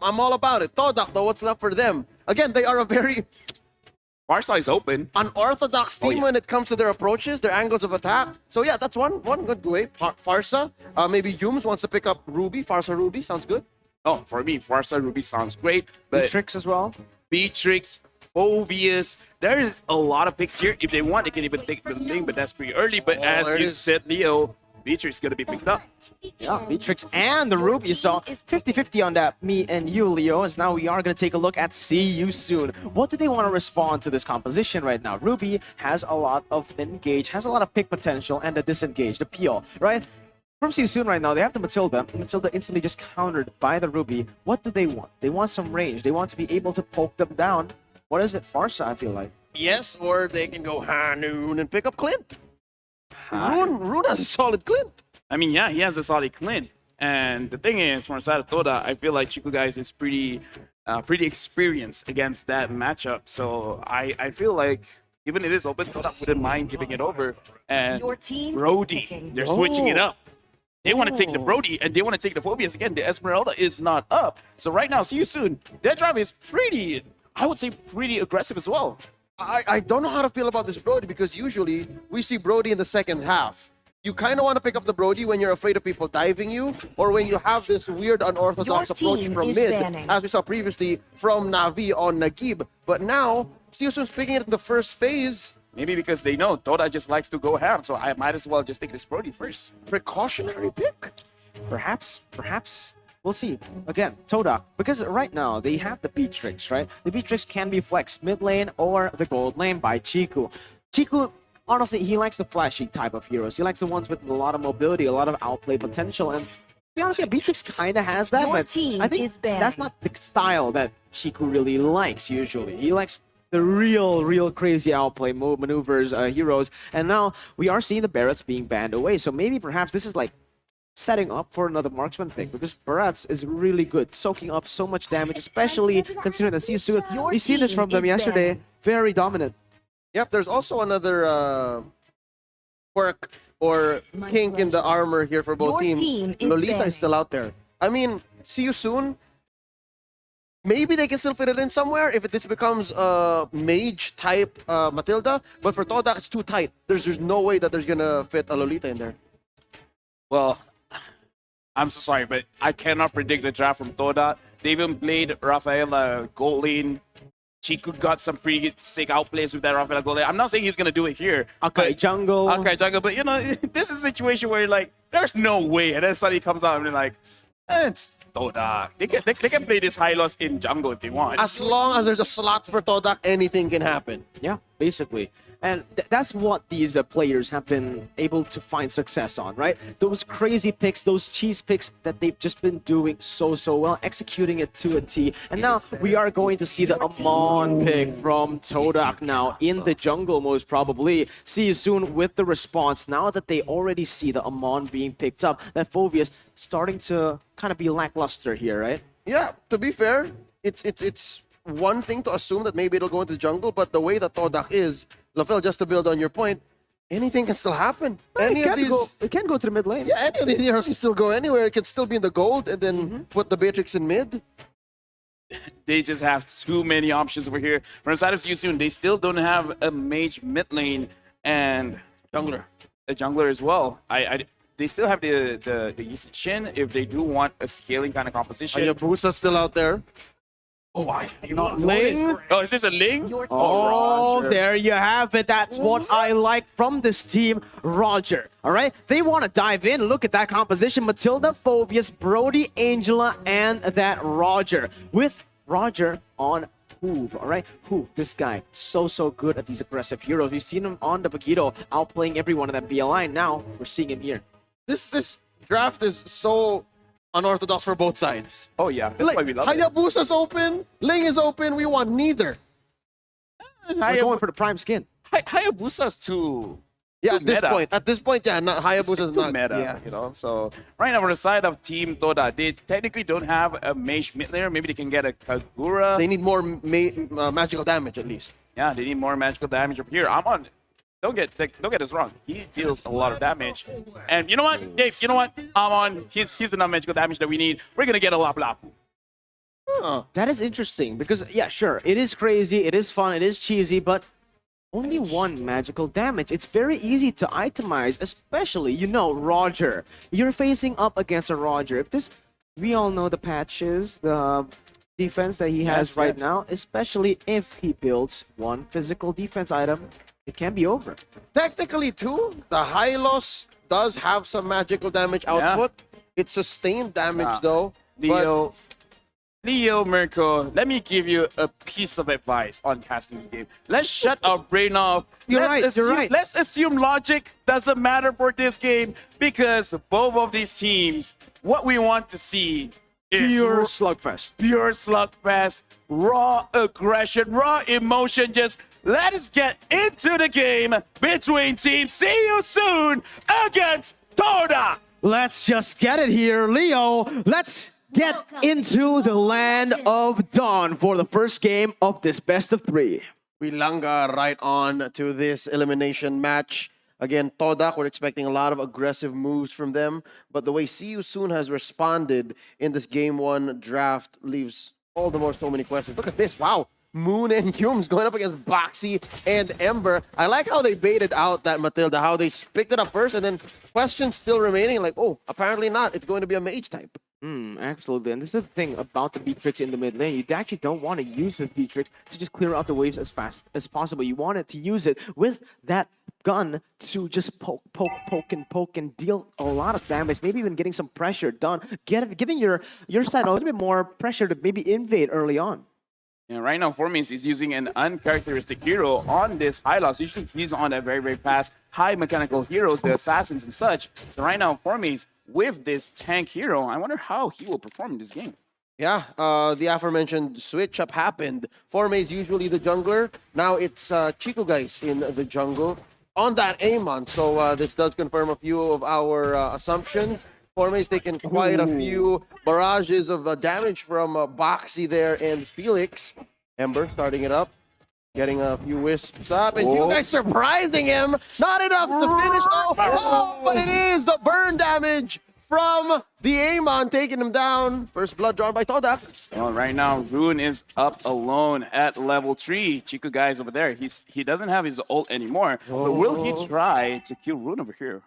I'm all about it. Todak, though, what's left for them? Again, they are a very Farsa is open. unorthodox team when it comes to their approaches, their angles of attack. So yeah, that's one good way. Farsa, maybe Humes wants to pick up Ruby. Farsa Ruby sounds good. Oh, for me, Farsa Ruby sounds great. But Tricks as well. Beatrix, Phobius, there is a lot of picks here. If they want, they can even take the link, but that's pretty early. But as you said, Leo, Beatrix is going to be picked up. Yeah, Beatrix and the Ruby. So 50-50 on that, me and you, Leo. As now we are going to take a look at See You Soon. What do they want to respond to this composition right now? Ruby has a lot of engage, has a lot of pick potential, and the disengage, the peel, right? From See You Soon right now, they have the Matilda. Matilda instantly just countered by the Ruby. What do they want? They want some range. They want to be able to poke them down. What is it, Farsa, I feel like? Yes, or they can go Hanoon and pick up Clint. Rune has a solid Clint. I mean, yeah, he has a solid Clint. And the thing is, from the side of Toda, I feel like Chico guys is pretty experienced against that matchup. So I feel like even it is open, Toda wouldn't mind giving it over. And Brody, they're switching it up. They want to take the Brody and they want to take the Phobias again. The Esmeralda is not up. So right now, See You Soon. Their drive is pretty, I would say, pretty aggressive as well. I don't know how to feel about this Brody because usually we see Brody in the second half. You kind of want to pick up the Brody when you're afraid of people diving you or when you have this weird unorthodox approach from mid, as we saw previously from Navi on Nagib. But now, See You Soon's picking it in the first phase. Maybe because they know Toda just likes to go ham, so I might as well just take this Brody first. Precautionary pick? Perhaps. We'll see. Again, Todak, because right now they have the Beatrix, right? The Beatrix can be flexed mid lane or the gold lane by Chiku. Chiku, honestly, he likes the flashy type of heroes. He likes the ones with a lot of mobility, a lot of outplay potential, and to be honest, yeah, Beatrix kind of has that, but I think that's not the style that Chiku really likes usually. He likes the real crazy outplay maneuvers, heroes, and now we are seeing the Barretts being banned away, so maybe perhaps this is like setting up for another marksman pick because Barretts is really good, soaking up so much damage, especially considering that See You Soon. We've seen this from them yesterday. Very dominant. Yep, there's also another quirk or kink in the armor here for both teams. Lolita is still out there. I mean, See You Soon. Maybe they can still fit it in somewhere if this becomes a mage type Matilda, but for Todak it's too tight. There's no way that there's gonna fit a Lolita in there. Well, I'm so sorry, but I cannot predict the draft from Toda. They even played Rafaela gold lane. Chiku got some pretty sick outplays with that Rafaela gold lane. I'm not saying he's gonna do it here. Okay, jungle. But you know, this is a situation where like there's no way, and then suddenly comes out and they're like, it's Toda. They can play this high loss in jungle if they want. As long as there's a slot for Todak, anything can happen. Yeah, basically. And that's what these players have been able to find success on, right? Those crazy picks, those cheese picks that they've just been doing so well, executing it to a T. And now we are going to see the Amon pick from Todak now in the jungle, most probably. See You Soon with the response. Now that they already see the Amon being picked up, that Phobius starting to kind of be lackluster here, right? Yeah, to be fair, it's one thing to assume that maybe it'll go into the jungle, but the way that Todak is, Lafel, just to build on your point, anything can still happen. It can go to the mid lane. Yeah, any of these heroes can still go anywhere. It can still be in the gold and then put the Beatrix in mid. They just have too many options over here. From the side of See You Soon, they still don't have a mage mid lane and Jungler. a jungler as well. They still have the Yeezy Chin if they do want a scaling kind of composition. Hayabusa's still out there. Oh, I did not Ling? notice. Oh, is this a Ling? Oh, Roger. there you have it. That's what I like from this team, Roger. All right, they want to dive in. Look at that composition. Matilda, Phobius, Brody, Angela, and that Roger. With Roger on Hoove, all right? Hoove, this guy, so good at these aggressive heroes. We've seen him on the Paquito, outplaying everyone in that BLI. Now, we're seeing him here. This draft is so unorthodox for both sides. Oh, yeah. That's why we love it. Hayabusa's open, Ling is open, we want neither. We're going for the prime skin. Hayabusa's too... Yeah, too at this point, yeah, Hayabusa's it's too not meta, yeah. you know. So right now, on the side of Team Toda, they technically don't have a mage mid laner. Maybe they can get a Kagura. They need more magical damage at least. Yeah, they need more magical damage over here. Amon, don't get us wrong. He deals a lot of damage. And you know what, Dave? You know what, Amon, he's enough magical damage that we need. We're gonna get a Lapu Lapu. Huh. That is interesting because, yeah, sure, it is crazy, it is fun, it is cheesy, but only one magical damage. It's very easy to itemize, especially, you know, Roger. You're facing up against a Roger. If this, we all know the patches, the defense that he has right now, especially if he builds one physical defense item, it can be over. Technically, too, the Hylos does have some magical damage output. It's sustained damage, though. Leo, Mirko, let me give you a piece of advice on casting this game. Let's shut our brain off. You're right. Let's assume logic doesn't matter for this game because both of these teams, what we want to see is Pure slugfest. Pure slugfest, raw aggression, raw emotion. Just let us get into the game between teams. See you soon against Todak. Let's just get it here, Leo. Let's get into the land of dawn for the first game of this best of 3. We langa right on to this elimination match. Again, Todak, we're expecting a lot of aggressive moves from them, but the way See You Soon has responded in this Game 1 draft leaves all the more so many questions. Look at this, wow. Moon and Humes going up against Boxy and Ember. I like how they baited out that Matilda, how they picked it up first and then questions still remaining, like, oh, apparently not. It's going to be a mage type. Absolutely, and this is the thing about the Beatrix in the mid lane. You actually don't want to use this Beatrix to just clear out the waves as fast as possible. You want it to use it with that gun to just poke and deal a lot of damage, maybe even getting some pressure done, giving your side a little bit more pressure to maybe invade early on. And right now, Formis is using an uncharacteristic hero on this high loss. Usually he's on a very, very fast, high mechanical heroes, the assassins and such. So right now, Formis with this tank hero, I wonder how he will perform in this game. Yeah, the aforementioned switch up happened. Forme is usually the jungler. Now it's Chico guys in the jungle on that Amon. So this does confirm a few of our assumptions. Forme's taken quite a few barrages of damage from Boxy there and Felix. Ember starting it up, getting a few wisps up, and you guys surprising him. Not enough to finish though. Oh, but it is the burn damage from the Amon taking him down. First blood drawn by Todak. Well, right now, Rune is up alone at level 3. Chico guys over there, he doesn't have his ult anymore. But will he try to kill Rune over here?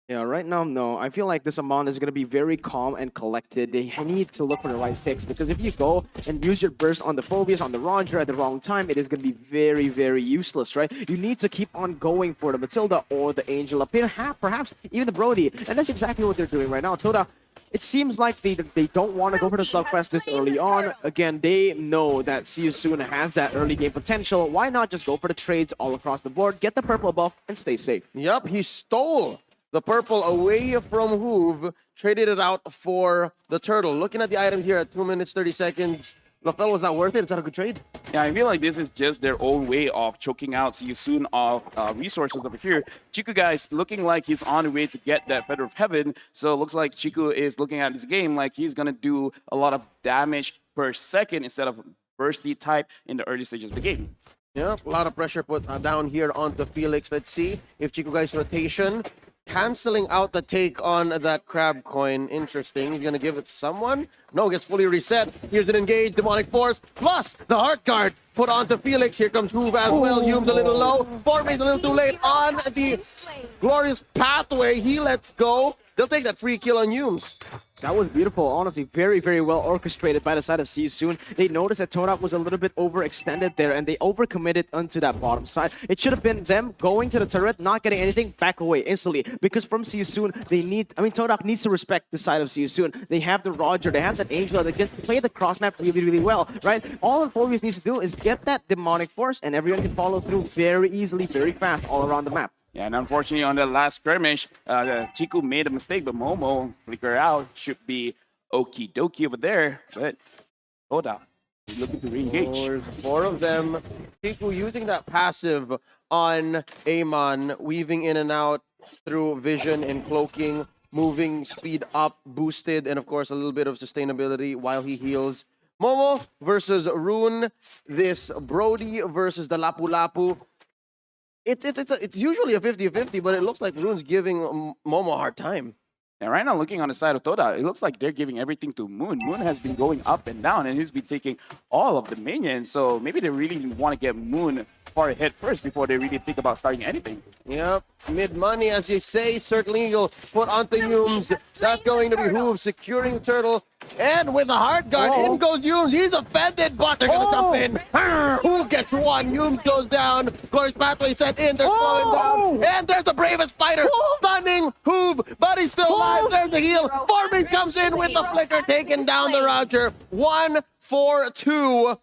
Yeah, right now, no. I feel like this Amon is going to be very calm and collected. They need to look for the right fix, because if you go and use your burst on the Phobias, on the Roger at the wrong time, it is going to be very, very useless, right? You need to keep on going for the Matilda or the Angel up here, perhaps even the Brody. And that's exactly what they're doing right now. Toda, it seems like they don't want to go for the Slugfest this early on. Again, they know that See You Soon has that early game potential. Why not just go for the trades all across the board, get the purple buff, and stay safe? Yep, he stole the purple away from Hoove, traded it out for the turtle. Looking at the item here at 2 minutes, 30 seconds, LaFell was not worth it. It's not a good trade. Yeah, I feel like this is just their own way of choking out See You Soon of resources over here. Chico guys looking like he's on the way to get that Feather of Heaven. So it looks like Chico is looking at this game like he's going to do a lot of damage per second instead of bursty type in the early stages of the game. Yep, a lot of pressure put down here onto Felix. Let's see if Chico guys rotation. Canceling out the take on that crab coin. Interesting. He's going to give it to someone. No, gets fully reset. Here's an engaged demonic force. Plus the heart guard put onto Felix. Here comes Hoove as well. Hume's a little low. Forme's a little too late on the glorious pathway. He lets go. They'll take that free kill on Humes. That was beautiful. Honestly, very, very well orchestrated by the side of See You Soon. They noticed that Todak was a little bit overextended there, and they overcommitted onto that bottom side. It should have been them going to the turret, not getting anything, back away instantly. Because from See You Soon, Todak needs to respect the side of See You Soon. They have the Roger, they have that Angel, they can play the cross map really, really well, right? All the Phobias needs to do is get that demonic force, and everyone can follow through very easily, very fast all around the map. Yeah, and unfortunately on the last skirmish, Chico made a mistake, but Momo flicker out. Should be okie dokie over there, but Todak is looking to re-engage. There's 4 of them. Chico using that passive on Amon, weaving in and out through vision and cloaking, moving speed up, boosted, and of course a little bit of sustainability while he heals. Momo versus Rune. This Brody versus the Lapu Lapu. It's usually a 50-50, but it looks like Rune's giving Momo a hard time. And right now, looking on the side of Todak, it looks like they're giving everything to Moon. Moon has been going up and down, and he's been taking all of the minions. So maybe they really want to get Moon far ahead first before they really think about starting anything. Yep, mid money, as you say. Circling Eagle put onto Yumes. That's going to be Hoove securing the turtle. And with the hard guard, in goes Yumes. He's offended, but they're going to jump in. Hoove gets one. Yumes goes down. Of course, pathway set in. They're slowing down. And there's the bravest fighter. Stunning Hoove, but he's still alive. There's a heal. Formings comes in with the flicker, taking down the Roger. 1-4-2.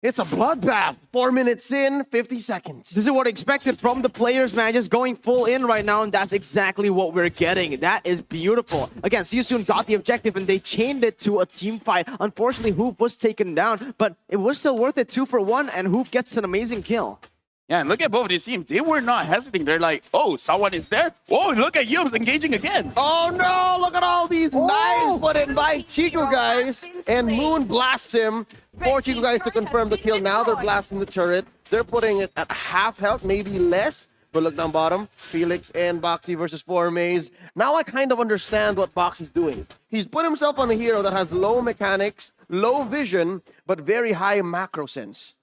It's a bloodbath. 4 minutes in, 50 seconds. This is what expected from the players, man. Just going full in right now, and that's exactly what we're getting. That is beautiful. Again, See You Soon got the objective, and they chained it to a team fight. Unfortunately, Hoop was taken down, but it was still worth it. 2 for 1, and Hoop gets an amazing kill. Yeah, and look at both of these teams. They were not hesitating. They're like, oh, someone is there. Oh, look at Yumes engaging again. Oh no, look at all these knives put in by Chico, guys. And Moon blasts him. For Chico guys to confirm the kill. Now they're blasting the turret. They're putting it at half health, maybe less. But look down bottom. Felix and Boxy versus 4Maze. Now I kind of understand what Boxy's doing. He's put himself on a hero that has low mechanics, low vision, but very high macro sense.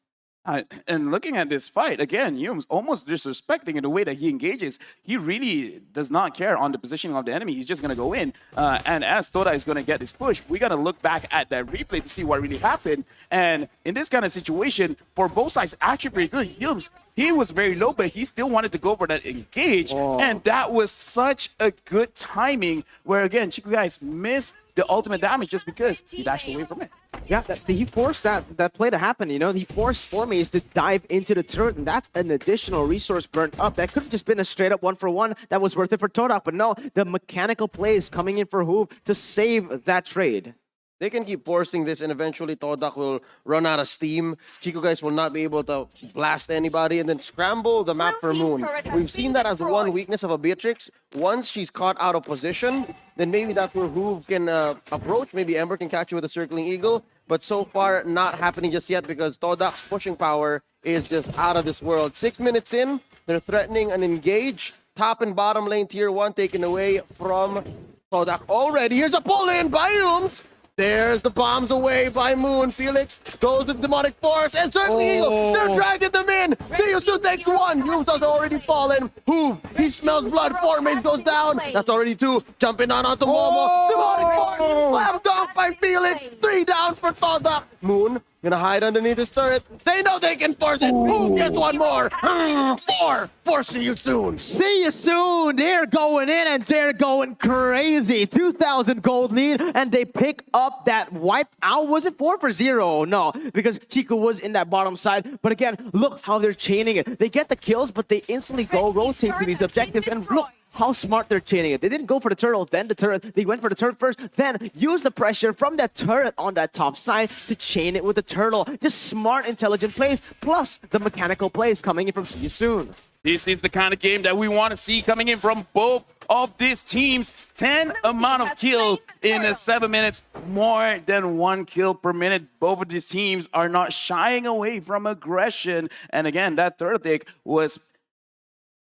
And looking at this fight, again, Yume's almost disrespecting in the way that he engages. He really does not care on the positioning of the enemy. He's just going to go in. And as Toda is going to get this push, we got to look back at that replay to see what really happened. And in this kind of situation, for both sides, actually pretty good. Yume's, he was very low, but he still wanted to go for that engage. And that was such a good timing where, again, Chico guys missed the ultimate damage just because he dashed away from it. Yeah, he forced that play to happen, you know? He forced 4Maze to dive into the turret, and that's an additional resource burnt up. That could have just been a straight-up 1-for-1 that was worth it for Todak, but no, the mechanical plays coming in for Hoove to save that trade. They can keep forcing this, and eventually Todak will run out of steam. Chico guys will not be able to blast anybody and then scramble the map for Moon. We've seen that as one weakness of a Beatrix. Once she's caught out of position, then maybe that's where Hoove can approach. Maybe Ember can catch you with a circling eagle. But so far, not happening just yet because Todak's pushing power is just out of this world. 6 minutes in, they're threatening an engage. Top and bottom lane tier 1 taken away from Todak already. Here's a pull in by Yumes. There's the bombs away by Moon. Felix goes with Demonic Force and certainly Eagle. They're dragging them in. See You Soon takes 1. Yumes has already fallen. Hoove, he smells blood. 4Maze goes down. That's already 2. Jumping on onto Momo. Demonic Force slammed off by Felix. 3 down for Todak. Moon gonna hide underneath his turret. They know they can force it. Hoove gets 1 more. 4 for See You Soon. See You Soon. They're going in and they're going crazy. 2,000 gold lead, and they pick up that wipe out. Was it 4 for 0? No, because Chico was in that bottom side. But again, look how they're chaining it. They get the kills, but they instantly go rotate to these objectives. And look how smart they're chaining it. They didn't go for the turtle, then the turret. They went for the turret first, then use the pressure from that turret on that top side to chain it with the turtle. Just smart, intelligent plays, plus the mechanical plays coming in from See You Soon. This is the kind of game that we want to see coming in from both of these teams. 10 amount of kills in 7 minutes, more than 1 kill per minute. Both of these teams are not shying away from aggression. And again, that third take was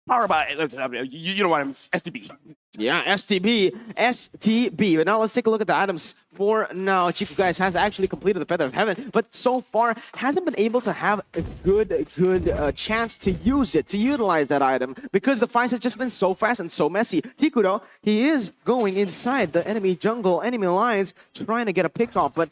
powered by, you know what I'm, STB. Yeah, STB. But now let's take a look at the items for now. Chico guys has actually completed the Feather of Heaven, but so far hasn't been able to have a good chance to use it, to utilize that item, because the fights has just been so fast and so messy. Chico, though, he is going inside the enemy jungle, enemy lines, trying to get a pick off, but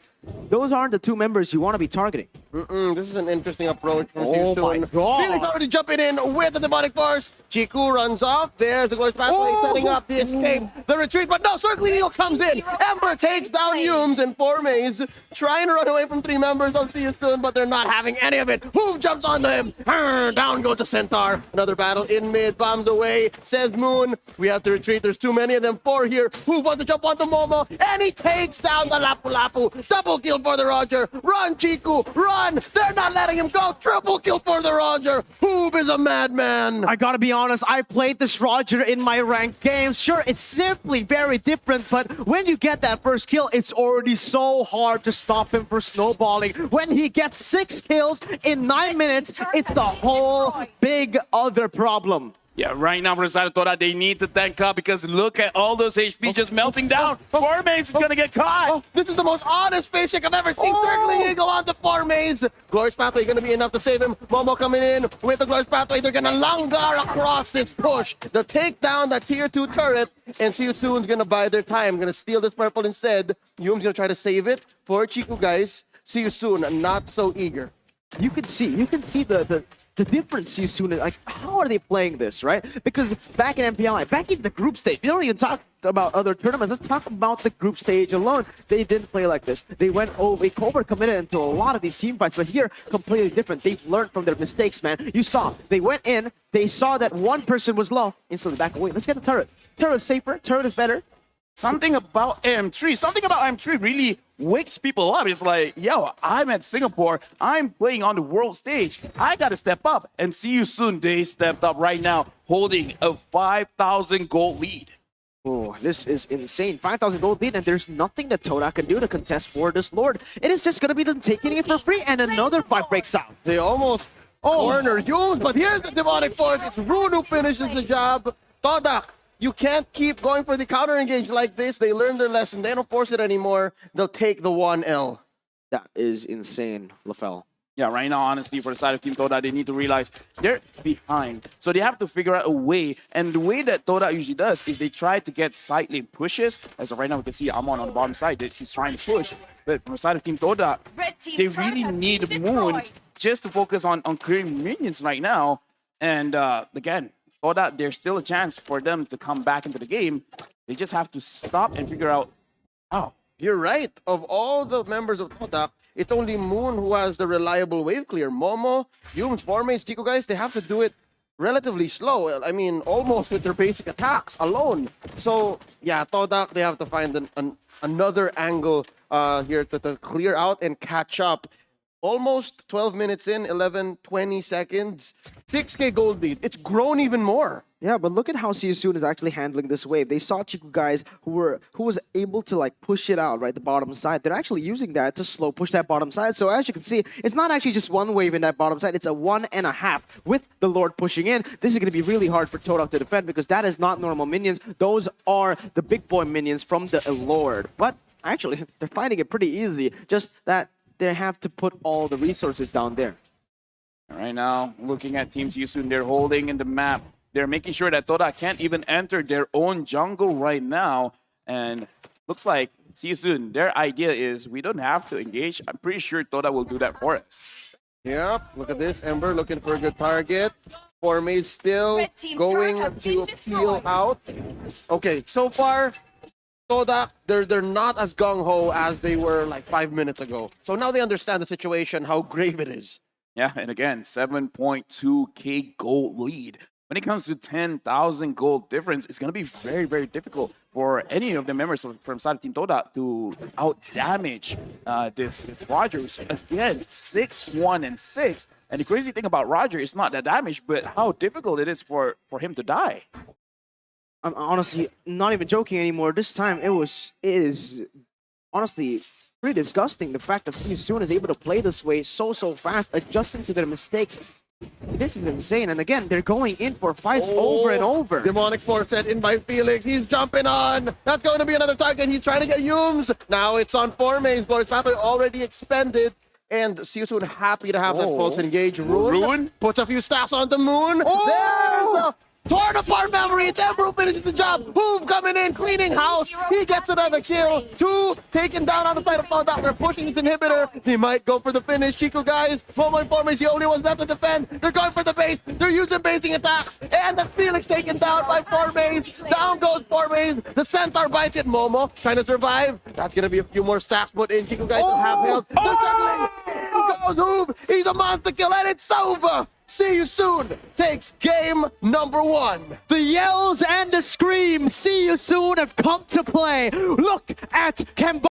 those aren't the 2 members you want to be targeting. This is an interesting approach from Oh my God. Felix already jumping in with the Demonic Force. Chico runs off. There's the Ghost Pathway setting up the escape, the retreat, but no, Circling Eagle comes in. Ember takes down Yumes and 4Maze, trying to run away from 3 members of See You Soon, but they're not having any of it. Hoove jumps onto him. Down goes the Centaur. Another battle in mid, bombs away, says Moon. We have to retreat. There's too many of them. 4 here. Hoove wants to jump onto Momo, and he takes down the Lapu Lapu. Double kill for the Roger. Run, Chico, run. They're not letting him go. Triple kill for the Roger. Hoove is a madman. I gotta be honest, I played this Roger in my ranked games. Sure, it's simply very different, but when you get that first kill, it's already so hard to stop him from snowballing. When he gets 6 kills in 9 minutes, it's a whole big other problem. Yeah, right now for the side of Todak, they need to tank up because look at all those HP just melting down. Formaze is going to get caught. Oh, this is the most honest face check I've ever seen. Thirdly, Eagle on the Formaze. Glorious Pathway going to be enough to save him. Momo coming in with the Glorious Pathway. They're going to langar across this push. They'll take down that tier 2 turret, and See You Soon's going to buy their time. Going to steal this purple instead. Yum's going to try to save it for Chiku, guys. See You Soon, not so eager. You can see the difference you soon. Like, how are they playing this, right? Because back in MPL, back in the group stage, we don't even talk about other tournaments. Let's talk about the group stage alone. They didn't play like this. They went over, Cobra committed into a lot of these team fights, but here, completely different. They've learned from their mistakes, man. You saw, they went in, they saw that one person was low, instantly back away. Let's get the turret. Turret is safer, turret is better. Something about M3 really wakes people up. It's like, yo, I'm at Singapore. I'm playing on the world stage. I got to step up. And See You Soon, they stepped up right now, holding a 5,000 gold lead. Oh, this is insane. 5,000 gold lead, and there's nothing that Todak can do to contest for this Lord. It is just going to be them taking it for free, and another fight breaks out. They almost corner Yum, but here's the demonic force. It's Rune who finishes the job. Todak, you can't keep going for the counter engage like this. They learned their lesson. They don't force it anymore. They'll take the 1L. That is insane, LaFell. Yeah, right now, honestly, for the side of Team Todak, they need to realize they're behind. So they have to figure out a way. And the way that Todak usually does is they try to get side lane pushes. As of right now, we can see Amon on the bottom side. He's trying to push. But from the side of Team Todak, they really need Moon just to focus on clearing minions right now. And again, Todak, there's still a chance for them to come back into the game. They just have to stop and figure out how. You're right. Of all the members of Todak, it's only Moon who has the reliable wave clear. Momo, Yums, Formaze, Chico, guys, they have to do it relatively slow. I mean, almost with their basic attacks alone. So, yeah, Todak, they have to find another angle here to clear out and catch up. Almost 12 minutes in, 11, 20 seconds. 6K gold lead. It's grown even more. Yeah, but look at how See You Soon is actually handling this wave. They saw Chiku guys who was able to like push it out, right, the bottom side. They're actually using that to slow push that bottom side. So as you can see, it's not actually just one wave in that bottom side. It's a 1.5 with the Lord pushing in. This is going to be really hard for Todak to defend because that is not normal minions. Those are the big boy minions from the Lord. But actually, they're finding it pretty easy. Just that they have to put all the resources down there. Right now, looking at Team See You Soon, they're holding in the map. They're making sure that Todak can't even enter their own jungle right now. And looks like, See You Soon, their idea is we don't have to engage. I'm pretty sure Todak will do that for us. Yep, look at this. Ember looking for a good target. Formaze still going to peel out. Okay, so far, Todak, they're not as gung-ho as they were like 5 minutes ago. So now they understand the situation, how grave it is. Yeah, and again, 7.2k gold lead. When it comes to 10,000 gold difference, it's going to be very, very difficult for any of the members from side of Team Todak to out-damage this Rogers. Again, 6-1 and 6. And the crazy thing about Roger is not that damage, but how difficult it is for him to die. I'm honestly not even joking anymore. This time it is honestly pretty disgusting. The fact that See You Soon is able to play this way so fast, adjusting to their mistakes. This is insane. And again, they're going in for fights over and over. Demonic Force set in by Felix. He's jumping on. That's going to be another target. He's trying to get Yums. Now it's on Formaze. Glorious Pathway already expended. And See You Soon happy to have that pulse engage. Rune puts a few stacks on the Moon. There's the torn apart memory. It's Emperor who finishes the job. Boom, coming in, cleaning house. He gets another kill. 2 taken down on the side of Todak. They're pushing his inhibitor. He might go for the finish. Chico, guys. Momo and Formaze, the only ones left to defend. They're going for the base. They're using baiting attacks. And that's Felix taken down by Formaze. Down goes Formaze. The Centaur bites it. Momo trying to survive. That's going to be a few more stacks put in. Chico, guys, don't have health. They're juggling. Here goes Hoove. He's a monster kill, and it's over. See You Soon takes game number 1. The yells and the screams, See You Soon have come to play. Look at Cambodia.